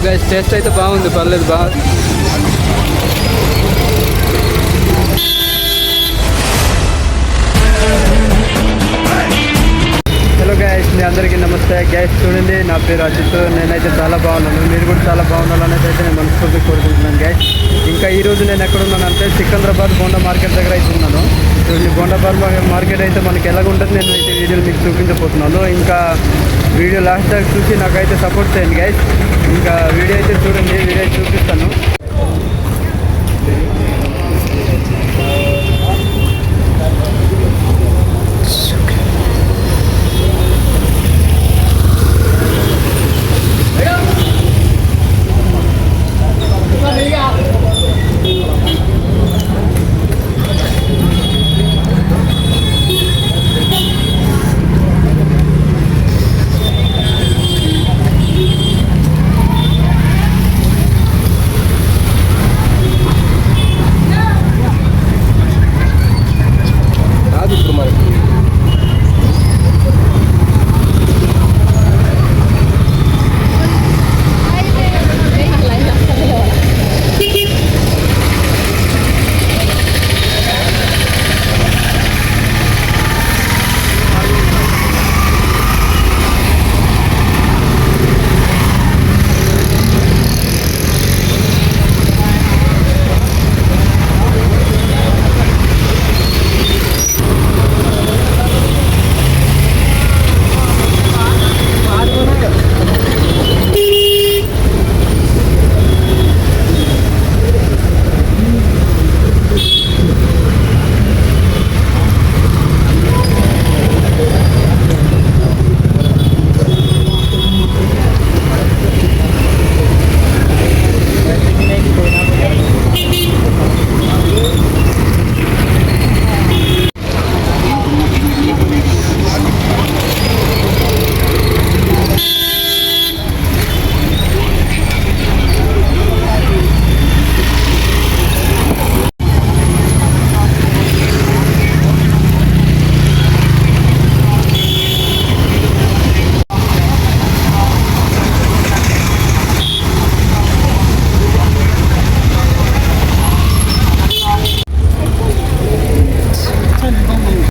Guys taste అయితే బాగుంది, పర్లేదు బాగా. హలో గైస్, మీ అందరికీ నమస్తే. గైస్ చూడండి, నా పేరు అజిత్. నేనైతే చాలా బాగున్నాను, మీరు కూడా చాలా బాగుండాలనేది అయితే నేను మనస్ఫూర్తిగా కోరుకుంటున్నాను గైస్. ఇంకా ఈరోజు నేను ఎక్కడున్నాను అంటే సికింద్రాబాద్ బోండా మార్కెట్ దగ్గర అయితే ఉన్నాను. చూడండి, బోండా మార్కెట్ అయితే మనకి ఎలాగ ఉంటుంది నేను అయితే వీడియోలు మీకు చూపించబోతున్నాను. ఇంకా వీడియో లాస్ట్ దాకా చూసి నాకైతే సపోర్ట్ చేయండి గైస్. ఇంకా వీడియో అయితే చూడండి, వీడియో అయితే చూపిస్తాను.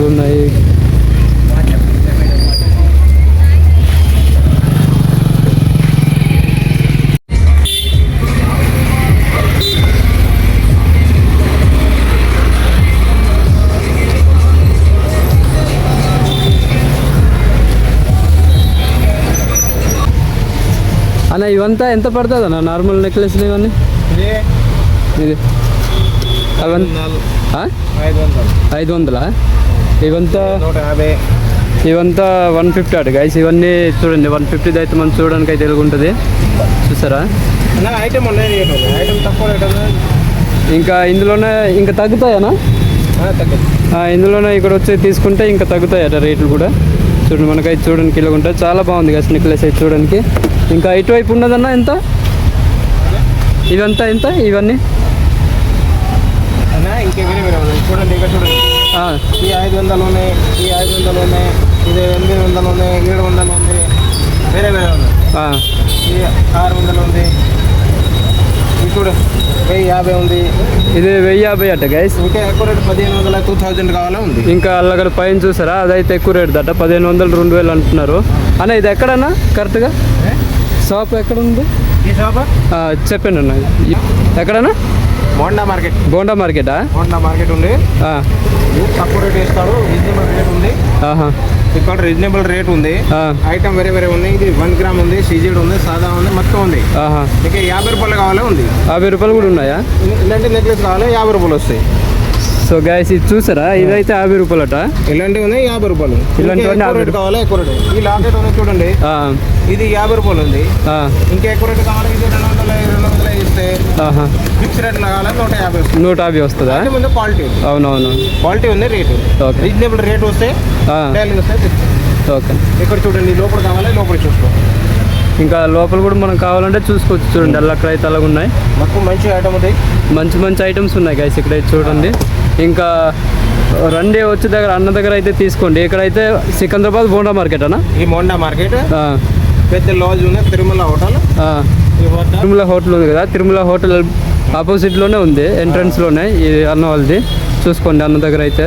ఉన్నాయి అన్న. ఇవంతా ఎంత పడుతుంది అన్న నార్మల్ నెక్లెస్లు ఇవన్నీ? ఇది అవంతా 500. ఇవంతా 150 అటు గైస్. ఇవన్నీ చూడండి 150 అయితే మనం చూడడానికి అయితే ఎలుగుంటుంది, చూసారా? ఇంకా ఇందులోనే ఇంకా తగ్గుతాయనా? ఇందులోనే ఇక్కడ వచ్చి తీసుకుంటే ఇంకా తగ్గుతాయట రేట్లు కూడా. చూడండి, మనకైతే చూడడానికి ఇలాగుంటుంది. చాలా బాగుంది గైస్ నెక్లెస్ అయితే చూడడానికి. ఇంకా ఇటువైపు ఉన్నదన్నా ఎంత? ఇవంతా ఎంత ఇవన్నీ? చూడండి, ఇక్కడ చూడండి, ఈ 500 ఉన్నాయి, ఈ 500 ఉన్నాయి, ఇది 800 ఉన్నాయి, 700 ఉంది, వేరే వేరే ఉంది, ఈ 600 ఉంది, ఇది చూడు 1050 ఉంది, ఇది 1050 అట గైస్. ఇంకా ఎక్కువ రేటు 1500 2000 కావాలా ఉంది. ఇంకా అల్లగడ పైన చూసారా, అదైతే ఎక్కువ రేటు దట 1500 2000 అంటున్నారు అన్న. ఇది ఎక్కడన్నా కరెక్ట్గా షాప్ ఎక్కడ ఉంది? ఈ షాప్ చెప్పండి అన్న, ఎక్కడన్నా? బోండా మార్కెట్. బోండా మార్కెటా? బోండా మార్కెట్ ఉంది. తక్కువ రేట్ ఇస్తారు, రీజనబుల్ రేట్ ఉంది. ఇక్కడ రీజనబుల్ రేట్ ఉంది. ఐటమ్ వేరే వేరే ఉన్నాయి. ఇది 1 గ్రామ్ ఉంది, సీజెడ్ ఉంది, సాదా ఉంది, మొత్తం ఉంది. ఇంకా 50 రూపాయలు కావాలా ఉంది. 50 రూపాయలు కూడా ఉన్నాయా? ఇలాంటి నెక్లెస్ కావాలి 50 రూపాయలు వస్తాయి. సో గైస్ ఇది చూసారా, ఇదైతే 50 రూపాయలట. ఇలాంటివి ఉన్నాయి 50 రూపాయలు. ఇలాంటివన్నీ రేట్ కావాలి, ఎక్కువ రేట్. ఈ లాకెట్ ఉంది చూడండి, ఇది 50 రూపాయలు ఉంది. ఇంకా ఎక్కువ రేట్ కావాలి, ఇది 200 ఇస్తే ఫిక్స్ రేట్ కావాలి 150 వస్తుందా? ముందు క్వాలిటీ. అవునవును, క్వాలిటీ ఉంది, రేటు రీజనబుల్ రేట్ వస్తే ఓకే. ఇక్కడ చూడండి, లోపల కావాలి, లోపల చూసుకో. ఇంకా లోపల కూడా మనం కావాలంటే చూసుకోవచ్చు. చూడండి అక్కడ అయితే అలాగ ఉన్నాయి, మొత్తం మంచి ఐటమ్ ఉంది, మంచి మంచి ఐటమ్స్ ఉన్నాయి గైస్ ఇక్కడ చూడండి. ఇంకా రండి వచ్చే దగ్గర అన్న దగ్గర అయితే తీసుకోండి. ఇక్కడైతే సికింద్రాబాద్ బోండా మార్కెట్ అన్న. ఈ బోండా మార్కెట్ పెద్ద లాజ్ ఉంది, తిరుమల హోటల్. తిరుమల హోటల్ ఉంది కదా, తిరుమల హోటల్ ఆపోజిట్లోనే ఉంది, ఎంట్రన్స్లోనే ఈ అన్న వాళ్ళది. చూసుకోండి అన్న దగ్గర అయితే.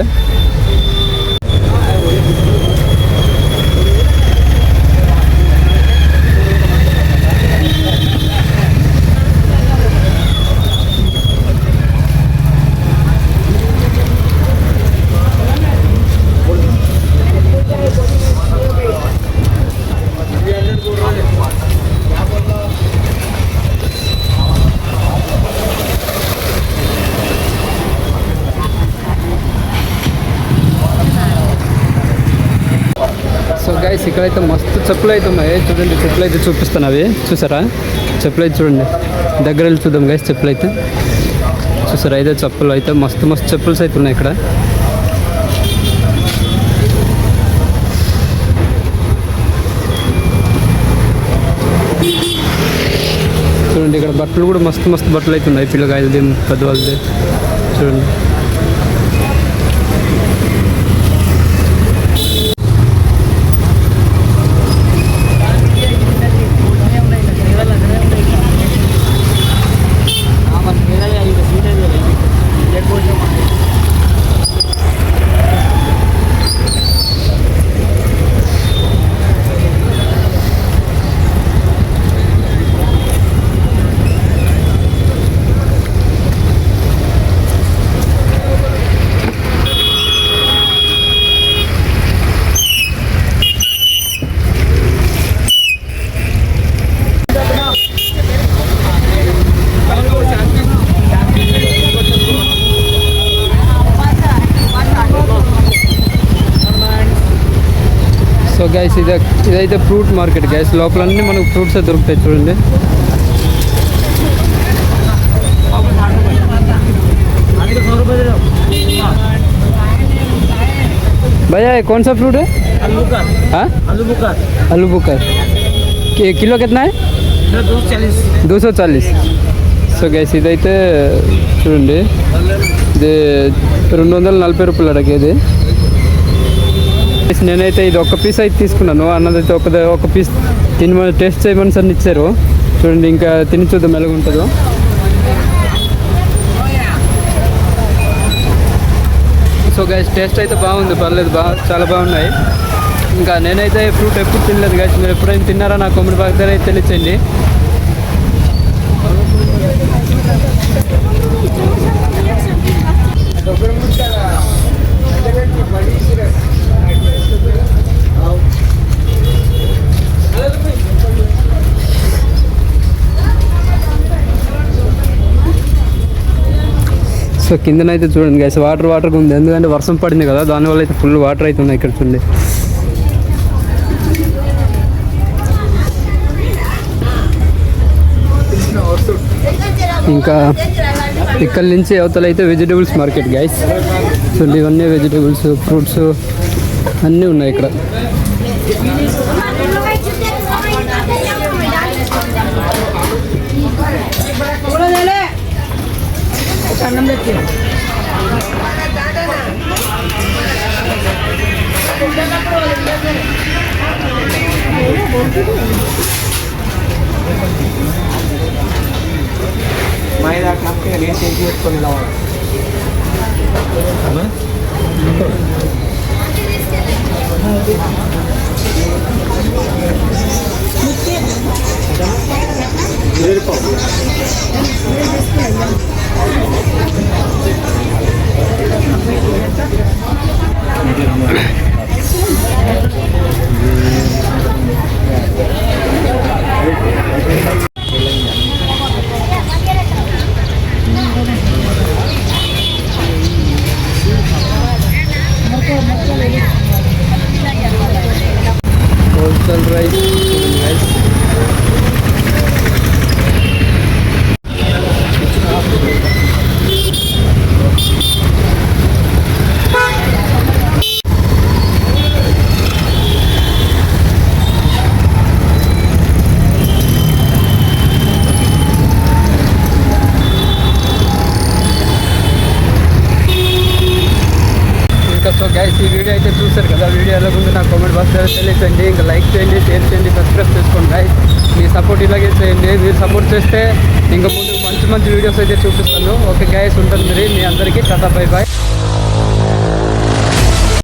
సో గైస్ ఇక్కడైతే మస్తు చెప్పులు అయితే ఉన్నాయి. చూడండి చెప్పులు అయితే చూపిస్తాను, అవి చూసారా? చెప్పులు అయితే చూడండి, దగ్గర వెళ్ళి చూద్దాం గైస్. చెప్పులు అయితే చూసారా? అయితే చెప్పులు అయితే మస్తు మస్తు చెప్పుల్స్ అయితే ఉన్నాయి ఇక్కడ. చూడండి ఇక్కడ బట్టలు కూడా మస్తు మస్తు బట్టలు అయితే ఉన్నాయి, పిల్లకాయలది పెద్దవాళ్ళది. చూడండి సో గైస్ ఇదైతే ఫ్రూట్ మార్కెట్ గైస్. లోపల అన్నీ మనకు ఫ్రూట్స్ దొరుకుతాయి. చూడండి भैया ये कौन सा फ्रूट है? आलू बुखार किलो कितना है? 240. సో గైస్ ఇదైతే చూడండి, ఇది 240 రూపాయలు అడిగేది. నేనైతే ఇది ఒక పీస్ అయితే తీసుకున్నాను. అన్నదైతే ఒక పీస్ తినమని టేస్ట్ చేయమని సార్ ఇచ్చారు. చూడండి ఇంకా తిని చూద్దాం ఎలాగ ఉంటుందో. సో గైస్ టేస్ట్ అయితే బాగుంది, పర్లేదు, చాలా బాగున్నాయి. ఇంకా నేనైతే ఫ్రూట్ ఎప్పుడు తినలేదు గైస్. మీరు ఎప్పుడైనా తిన్నారా నా కొమ్మడి బాగా అయితే తెలియచండి. సో కిందనైతే చూడండి గైస్ వాటర్ ఉంది, ఎందుకంటే వర్షం పడింది కదా, దానివల్ల అయితే ఫుల్ వాటర్ అయితే ఉన్నాయి ఇక్కడ. చూడండి ఇంకా ఇక్కడ నుంచి అవతల అయితే వెజిటేబుల్స్ మార్కెట్ గైస్. చూడండి ఇవన్నీ వెజిటేబుల్స్, ఫ్రూట్స్ అన్నీ ఉన్నాయి ఇక్కడ. మైదా కప్కి రేట్ చేసి పెట్టుకొని అయితే చూస్తారు కదా, వీడియో ఎలా ఉందో నాకు కామెంట్ బాక్స్లో తెలియచేయండి. ఇంకా లైక్ చేయండి, షేర్ చేయండి, సబ్స్క్రైబ్ చేసుకోండి గైస్. మీ సపోర్ట్ ఇలాగే చేయండి. మీరు సపోర్ట్ చేస్తే ఇంకా ముందు మంచి మంచి వీడియోస్ అయితే చూపిస్తాను. ఓకే గైస్, ఉంటుంది మరి మీ అందరికీ టాటా బై బాయ్.